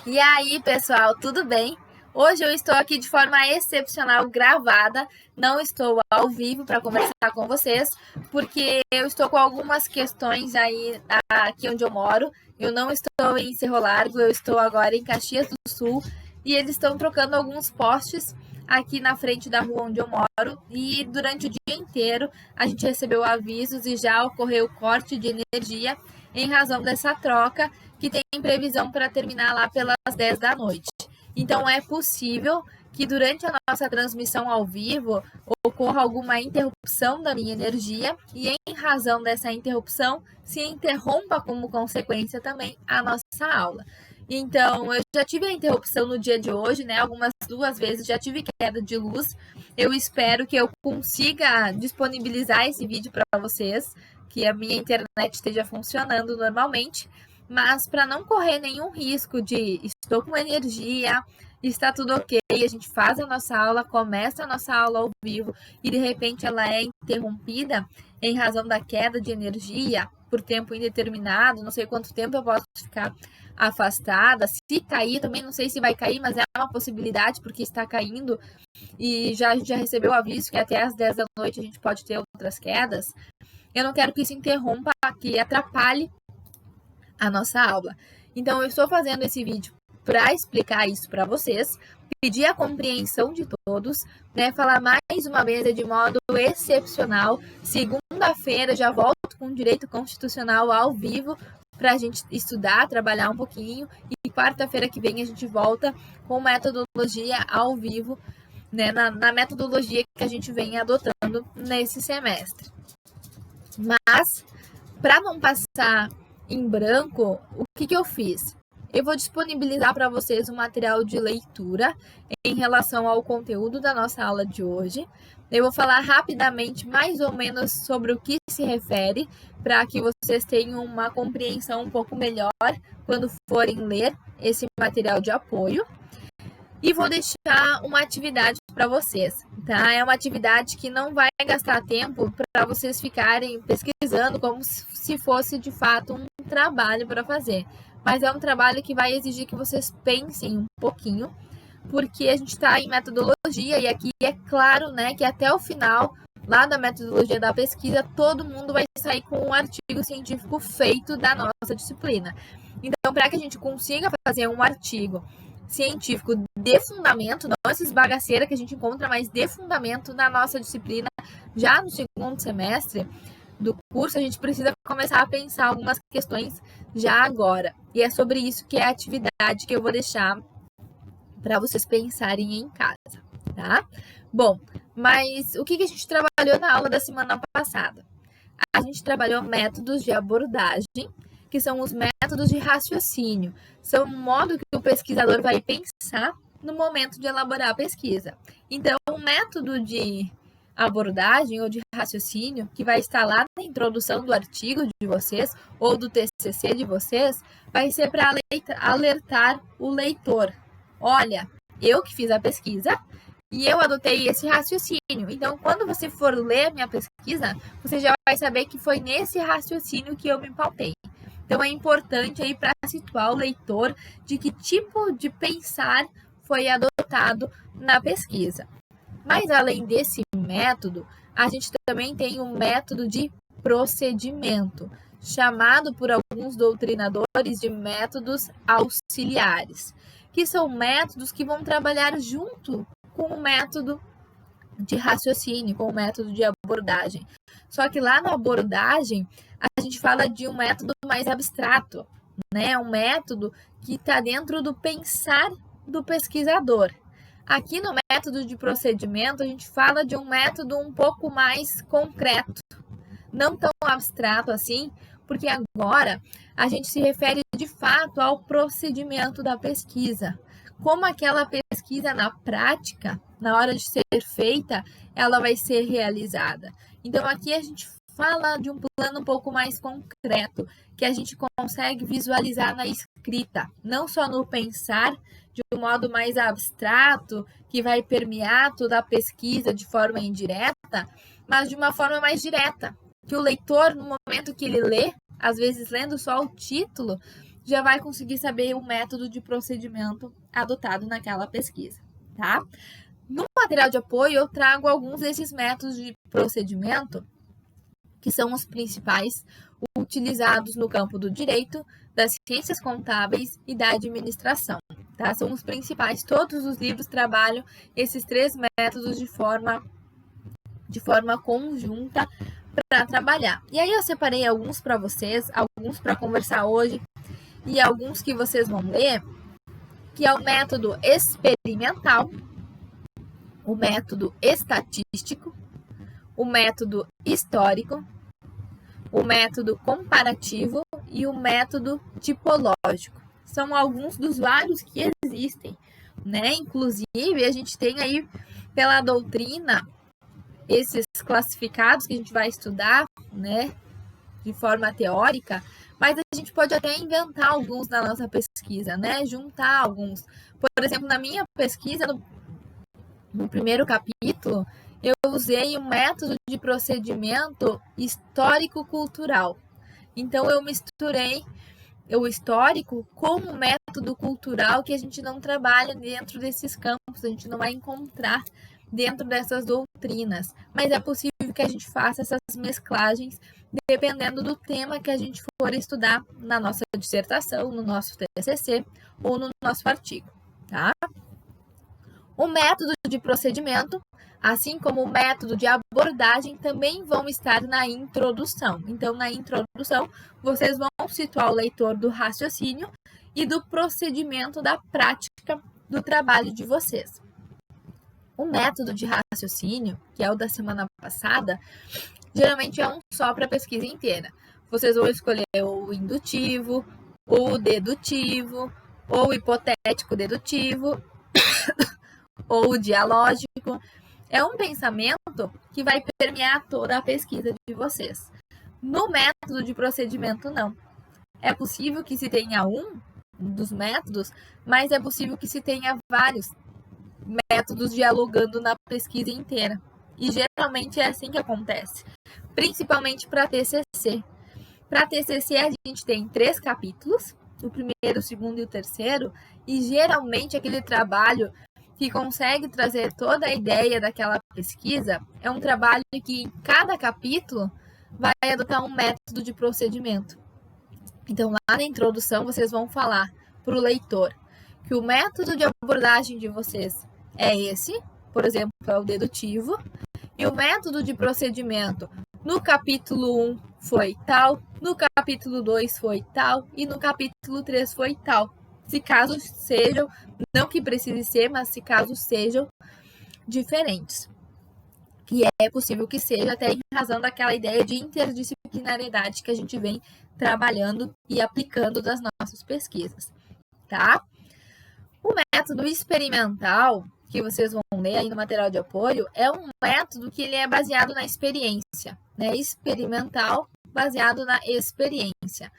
E aí, pessoal, tudo bem? Hoje eu estou aqui de forma excepcional gravada, não estou ao vivo para conversar com vocês, porque eu estou com algumas questões aí aqui onde eu moro. Eu não estou em Cerro Largo, eu estou agora em Caxias do Sul e eles estão trocando alguns postes aqui na frente da rua onde eu moro e durante o dia inteiro a gente recebeu avisos e já ocorreu corte de energia em razão dessa troca que tem previsão para terminar lá pelas 10 da noite. Então, é possível que durante a nossa transmissão ao vivo ocorra alguma interrupção da minha energia e, em razão dessa interrupção, se interrompa como consequência também a nossa aula. Então, eu já tive a interrupção no dia de hoje, né? Algumas 2 vezes já tive queda de luz. Eu espero que eu consiga disponibilizar esse vídeo para vocês, que a minha internet esteja funcionando normalmente. Mas para não correr nenhum risco de estou com energia, está tudo ok, a gente faz a nossa aula, começa a nossa aula ao vivo e de repente ela é interrompida em razão da queda de energia por tempo indeterminado, não sei quanto tempo eu posso ficar afastada. Se cair, também não sei se vai cair, mas é uma possibilidade porque está caindo e a gente já recebeu o aviso que até às 10 da noite a gente pode ter outras quedas. Eu não quero que isso interrompa, que atrapalhe a nossa aula. Então, eu estou fazendo esse vídeo para explicar isso para vocês, pedir a compreensão de todos, né? Falar mais uma vez de modo excepcional. Segunda-feira já volto com direito constitucional ao vivo para a gente estudar, trabalhar um pouquinho. E quarta-feira que vem a gente volta com metodologia ao vivo, né? Na metodologia que a gente vem adotando nesse semestre. Mas, para não passar em branco, o que eu fiz? Eu vou disponibilizar para vocês um material de leitura em relação ao conteúdo da nossa aula de hoje. Eu vou falar rapidamente, mais ou menos, sobre o que se refere, para que vocês tenham uma compreensão um pouco melhor quando forem ler esse material de apoio. E vou deixar uma atividade para vocês, tá? É uma atividade que não vai gastar tempo para vocês ficarem pesquisando como se fosse de fato um trabalho para fazer. Mas é um trabalho que vai exigir que vocês pensem um pouquinho, porque a gente está em metodologia e aqui é claro, né, que até o final, lá da metodologia da pesquisa, todo mundo vai sair com um artigo científico feito da nossa disciplina. Então, para que a gente consiga fazer um artigo científico de fundamento, não esses bagaceiras que a gente encontra, mas de fundamento na nossa disciplina, já no segundo semestre do curso, a gente precisa começar a pensar algumas questões já agora. E é sobre isso que é a atividade que eu vou deixar para vocês pensarem em casa, tá? Bom, mas o que a gente trabalhou na aula da semana passada? A gente trabalhou métodos de abordagem, que são os métodos de raciocínio. São o modo que o pesquisador vai pensar no momento de elaborar a pesquisa. Então, o método de abordagem ou de raciocínio, que vai estar lá na introdução do artigo de vocês ou do TCC de vocês, vai ser para alertar o leitor. Olha, eu que fiz a pesquisa e eu adotei esse raciocínio. Então, quando você for ler a minha pesquisa, você já vai saber que foi nesse raciocínio que eu me pautei. Então, é importante aí para situar o leitor de que tipo de pensar foi adotado na pesquisa. Mas, além desse método, a gente também tem um método de procedimento, chamado por alguns doutrinadores de métodos auxiliares, que são métodos que vão trabalhar junto com o método de raciocínio, com o método de abordagem. Só que lá na abordagem, a gente fala de um método mais abstrato, né? Um método que está dentro do pensar do pesquisador. Aqui no método de procedimento, a gente fala de um método um pouco mais concreto, não tão abstrato assim, porque agora a gente se refere de fato ao procedimento da pesquisa. Como aquela pesquisa na prática, na hora de ser feita, ela vai ser realizada. Então, aqui a gente fala de um plano um pouco mais concreto, que a gente consegue visualizar na escrita, não só no pensar, de um modo mais abstrato, que vai permear toda a pesquisa de forma indireta, mas de uma forma mais direta, que o leitor, no momento que ele lê, às vezes lendo só o título, já vai conseguir saber o método de procedimento adotado naquela pesquisa, tá? No material de apoio, eu trago alguns desses métodos de procedimento, que são os principais utilizados no campo do direito, das ciências contábeis e da administração, tá? São os principais. Todos os livros trabalham esses 3 métodos de forma conjunta para trabalhar. E aí eu separei alguns para vocês, alguns para conversar hoje e alguns que vocês vão ler, que é o método experimental, o método estatístico, o método histórico, o método comparativo e o método tipológico. São alguns dos vários que existem, né? Inclusive, a gente tem aí pela doutrina esses classificados que a gente vai estudar, né, de forma teórica, mas a gente pode até inventar alguns na nossa pesquisa, né? Juntar alguns. Por exemplo, na minha pesquisa, no primeiro capítulo, eu usei um método de procedimento histórico-cultural. Então, eu misturei o histórico com o método cultural que a gente não trabalha dentro desses campos, a gente não vai encontrar dentro dessas doutrinas. Mas é possível que a gente faça essas mesclagens dependendo do tema que a gente for estudar na nossa dissertação, no nosso TCC ou no nosso artigo, tá? O método de procedimento, assim como o método de abordagem, também vão estar na introdução. Então, na introdução, vocês vão situar o leitor do raciocínio e do procedimento da prática do trabalho de vocês. O método de raciocínio, que é o da semana passada, geralmente é um só para a pesquisa inteira. Vocês vão escolher o indutivo, o dedutivo, ou o hipotético dedutivo, ou o dialógico. É um pensamento que vai permear toda a pesquisa de vocês. No método de procedimento, não. É possível que se tenha um dos métodos, mas é possível que se tenha vários métodos dialogando na pesquisa inteira. E geralmente é assim que acontece, principalmente para TCC. Para TCC a gente tem 3 capítulos, o primeiro, o segundo e o terceiro, e geralmente aquele trabalho que consegue trazer toda a ideia daquela pesquisa é um trabalho que em cada capítulo vai adotar um método de procedimento. Então, lá na introdução, vocês vão falar para o leitor que o método de abordagem de vocês é esse, por exemplo, é o dedutivo, e o método de procedimento no capítulo 1 foi tal, no capítulo 2 foi tal, e no capítulo 3 foi tal. Se casos sejam, não que precise ser, mas se casos sejam diferentes. Que é possível que seja até em razão daquela ideia de interdisciplinariedade que a gente vem trabalhando e aplicando das nossas pesquisas, tá? O método experimental, que vocês vão ler aí no material de apoio, é um método que ele é baseado na experiência, né? Experimental, baseado na experiência.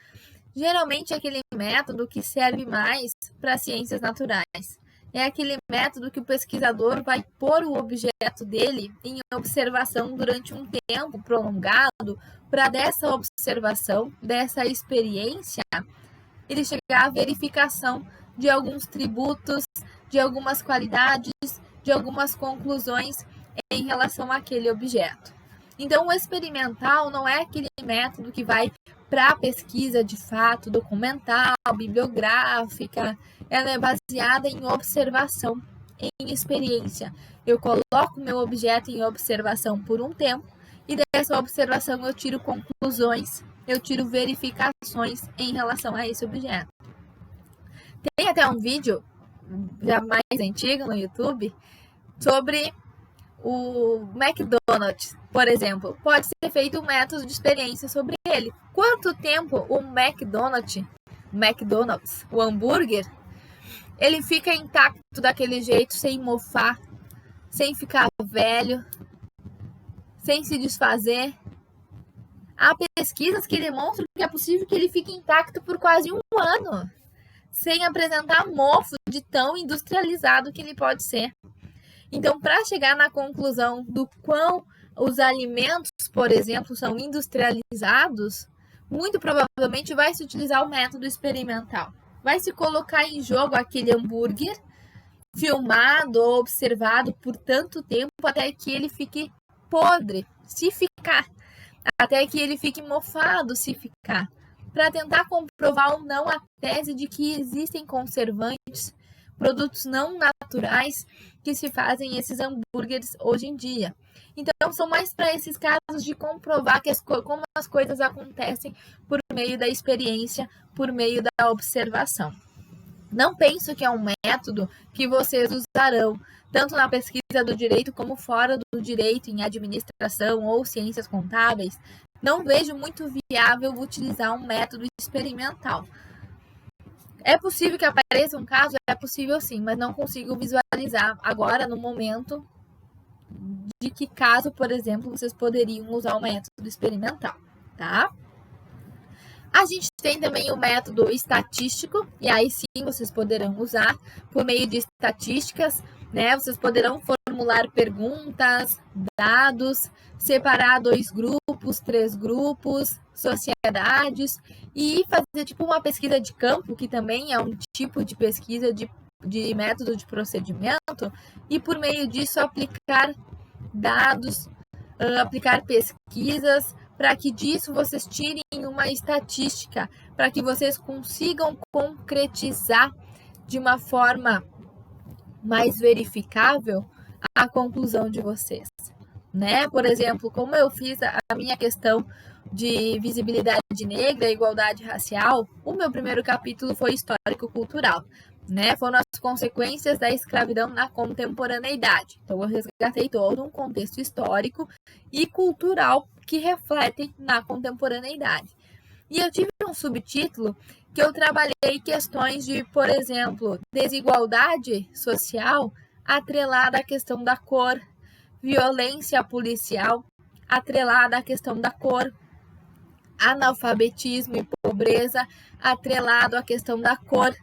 Geralmente é aquele método que serve mais para ciências naturais. É aquele método que o pesquisador vai pôr o objeto dele em observação durante um tempo prolongado, para dessa observação, dessa experiência, ele chegar à verificação de alguns tributos, de algumas qualidades, de algumas conclusões em relação àquele objeto. Então, o experimental não é aquele método que vai para a pesquisa de fato, documental, bibliográfica. Ela é baseada em observação, em experiência. Eu coloco meu objeto em observação por um tempo e dessa observação eu tiro conclusões, eu tiro verificações em relação a esse objeto. Tem até um vídeo já mais antigo no YouTube sobre o McDonald's, por exemplo. Pode ser feito um método de experiência sobre ele. Quanto tempo o McDonald's, o hambúrguer, ele fica intacto daquele jeito, sem mofar, sem ficar velho, sem se desfazer? Há pesquisas que demonstram que é possível que ele fique intacto por quase um ano, sem apresentar mofo de tão industrializado que ele pode ser. Então, para chegar na conclusão do quão os alimentos, por exemplo, são industrializados, muito provavelmente vai se utilizar o método experimental. Vai se colocar em jogo aquele hambúrguer filmado ou observado por tanto tempo até que ele fique podre, se ficar, até que ele fique mofado, se ficar, para tentar comprovar ou não a tese de que existem conservantes, produtos não naturais que se fazem esses hambúrgueres hoje em dia. Então, são mais para esses casos de comprovar como as coisas acontecem por meio da experiência, por meio da observação. Não penso que é um método que vocês usarão, tanto na pesquisa do direito como fora do direito, em administração ou ciências contábeis. Não vejo muito viável utilizar um método experimental. É possível que apareça um caso? É possível sim, mas não consigo visualizar agora, no momento, de que caso, por exemplo, vocês poderiam usar o método experimental, tá? A gente tem também o método estatístico, e aí sim vocês poderão usar por meio de estatísticas, né? Vocês poderão formular perguntas, dados, separar 2 grupos, 3 grupos, sociedades, e fazer tipo uma pesquisa de campo, que também é um tipo de pesquisa de método de procedimento, e por meio disso aplicar dados, aplicar pesquisas, para que disso vocês tirem uma estatística, para que vocês consigam concretizar de uma forma mais verificável a conclusão de vocês, né? Por exemplo, como eu fiz a minha questão de visibilidade negra e igualdade racial, o meu primeiro capítulo foi histórico-cultural, né? Foram as consequências da escravidão na contemporaneidade. Então, eu resgatei todo um contexto histórico e cultural que refletem na contemporaneidade. E eu tive um subtítulo que eu trabalhei questões de, por exemplo, desigualdade social atrelada à questão da cor, violência policial atrelada à questão da cor, analfabetismo e pobreza atrelado à questão da cor.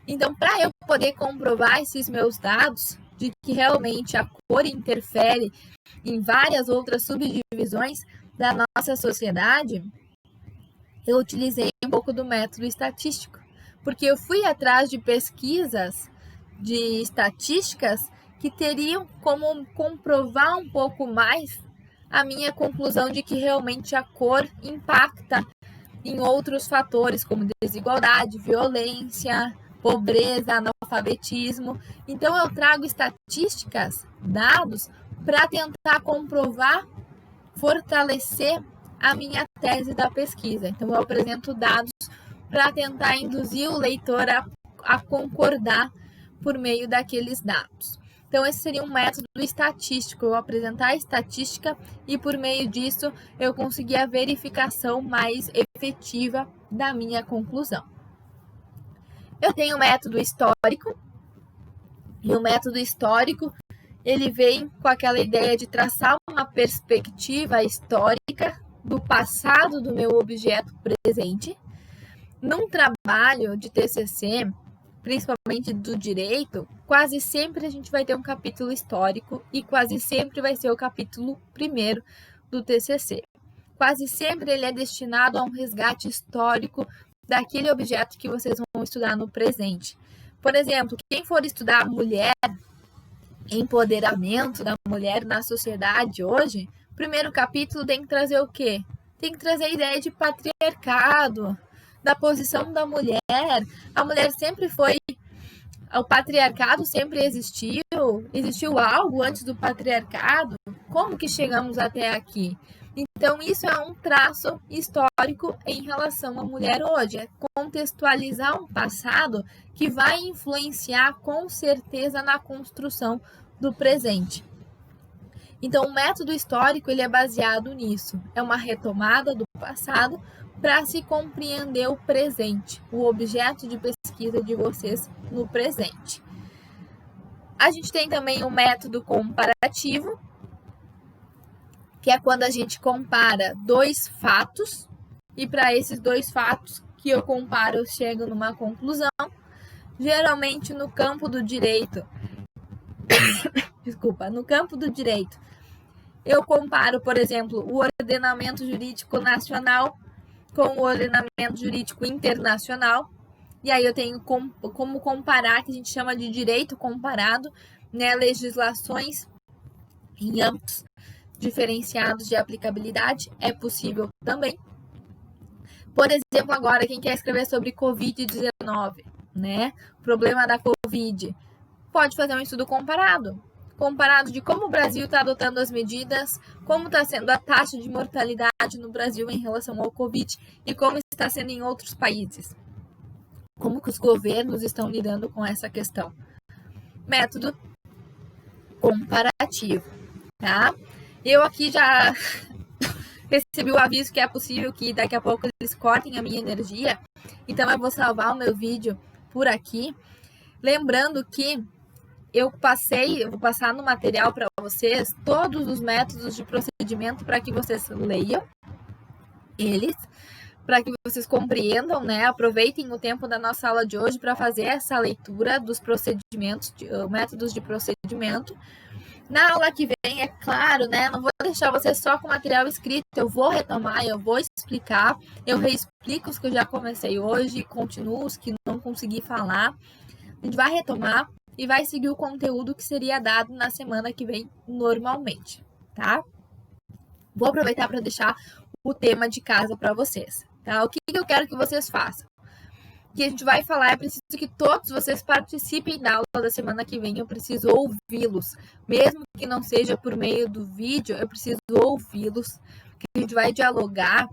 Então, para eu poder comprovar esses meus dados de que realmente a cor interfere em várias outras subdivisões da nossa sociedade, eu utilizei um pouco do método estatístico, porque eu fui atrás de pesquisas de estatísticas que teriam como comprovar um pouco mais a minha conclusão de que realmente a cor impacta em outros fatores, como desigualdade, violência, pobreza, analfabetismo. Então, eu trago estatísticas, dados, para tentar comprovar, fortalecer a minha tese da pesquisa. Então, eu apresento dados para tentar induzir o leitor a concordar por meio daqueles dados. Então, esse seria um método estatístico, eu apresentar a estatística e, por meio disso, eu conseguir a verificação mais efetiva da minha conclusão. Eu tenho o método histórico, e o método histórico, ele vem com aquela ideia de traçar uma perspectiva histórica do passado do meu objeto presente. Num trabalho de TCC, principalmente do direito, quase sempre a gente vai ter um capítulo histórico e quase sempre vai ser o capítulo 1º do TCC. Quase sempre ele é destinado a um resgate histórico daquele objeto que vocês vão estudar no presente. Por exemplo, quem for estudar mulher, empoderamento da mulher na sociedade hoje, o primeiro capítulo tem que trazer o quê? Tem que trazer a ideia de patriarcado, da posição da mulher. A mulher sempre foi... O patriarcado sempre existiu? Existiu algo antes do patriarcado? Como que chegamos até aqui? Então, isso é um traço histórico em relação à mulher hoje. É contextualizar um passado que vai influenciar com certeza na construção do presente. Então, o método histórico ele é baseado nisso. É uma retomada do passado para se compreender o presente, o objeto de pesquisa de vocês no presente. A gente tem também o método comparativo, que é quando a gente compara 2 fatos, e para esses 2 fatos que eu comparo, eu chego numa conclusão. Geralmente no campo do direito, no campo do direito, eu comparo, por exemplo, o ordenamento jurídico nacional com o ordenamento jurídico internacional. E aí eu tenho como comparar, que a gente chama de direito comparado, né, legislações em âmbitos diferenciados de aplicabilidade, é possível também. Por exemplo, agora, quem quer escrever sobre Covid-19, né, problema da Covid, pode fazer um estudo comparado de como o Brasil está adotando as medidas, como está sendo a taxa de mortalidade no Brasil em relação ao Covid e como está sendo em outros países. Como que os governos estão lidando com essa questão. Método comparativo, tá? Eu aqui já recebi o aviso que é possível que daqui a pouco eles cortem a minha energia, então eu vou salvar o meu vídeo por aqui. Lembrando que eu vou passar no material para vocês todos os métodos de procedimento para que vocês leiam eles, para que vocês compreendam, né? Aproveitem o tempo da nossa aula de hoje para fazer essa leitura dos procedimentos, métodos de procedimento. Na aula que vem, é claro, né? Não vou deixar vocês só com material escrito, eu vou retomar, eu vou explicar, eu reexplico os que eu já comecei hoje, continuo os que não consegui falar. A gente vai retomar e vai seguir o conteúdo que seria dado na semana que vem normalmente, tá? Vou aproveitar para deixar o tema de casa para vocês, tá? O que eu quero que vocês façam? O que a gente vai falar, é preciso que todos vocês participem da aula da semana que vem, eu preciso ouvi-los, mesmo que não seja por meio do vídeo, eu preciso ouvi-los, que a gente vai dialogar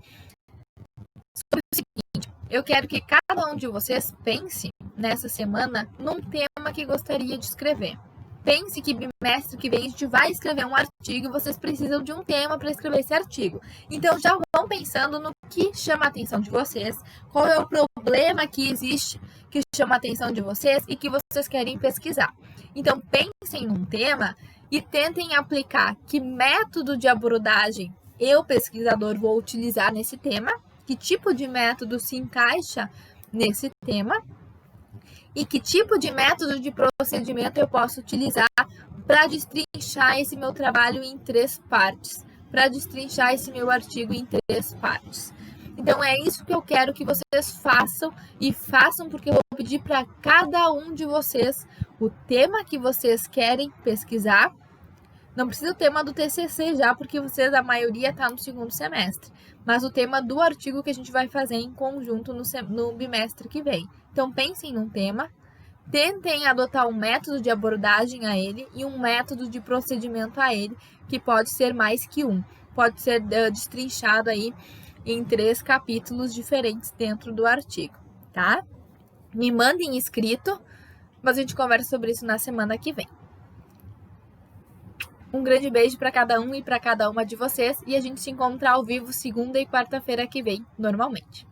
sobre o seguinte: eu quero que cada um de vocês pense nessa semana num tema que gostaria de escrever. Pense que bimestre que vem a gente vai escrever um artigo e vocês precisam de um tema para escrever esse artigo. Então já vão pensando no que chama a atenção de vocês, qual é o problema que existe que chama a atenção de vocês e que vocês querem pesquisar. Então pensem num tema e tentem aplicar que método de abordagem eu, pesquisador, vou utilizar nesse tema, que tipo de método se encaixa nesse tema e que tipo de método de procedimento eu posso utilizar para destrinchar esse meu trabalho em 3 partes, para destrinchar esse meu artigo em 3 partes. Então, é isso que eu quero que vocês façam, e façam porque eu vou pedir para cada um de vocês o tema que vocês querem pesquisar. Não precisa o tema do TCC já, porque vocês, a maioria, está no 2º semestre. Mas o tema do artigo que a gente vai fazer em conjunto no bimestre que vem. Então, pensem num tema, tentem adotar um método de abordagem a ele e um método de procedimento a ele, que pode ser mais que um. Pode ser destrinchado aí em 3 capítulos diferentes dentro do artigo, tá? Me mandem escrito, mas a gente conversa sobre isso na semana que vem. Um grande beijo para cada um e para cada uma de vocês, e a gente se encontra ao vivo segunda e quarta-feira que vem, normalmente.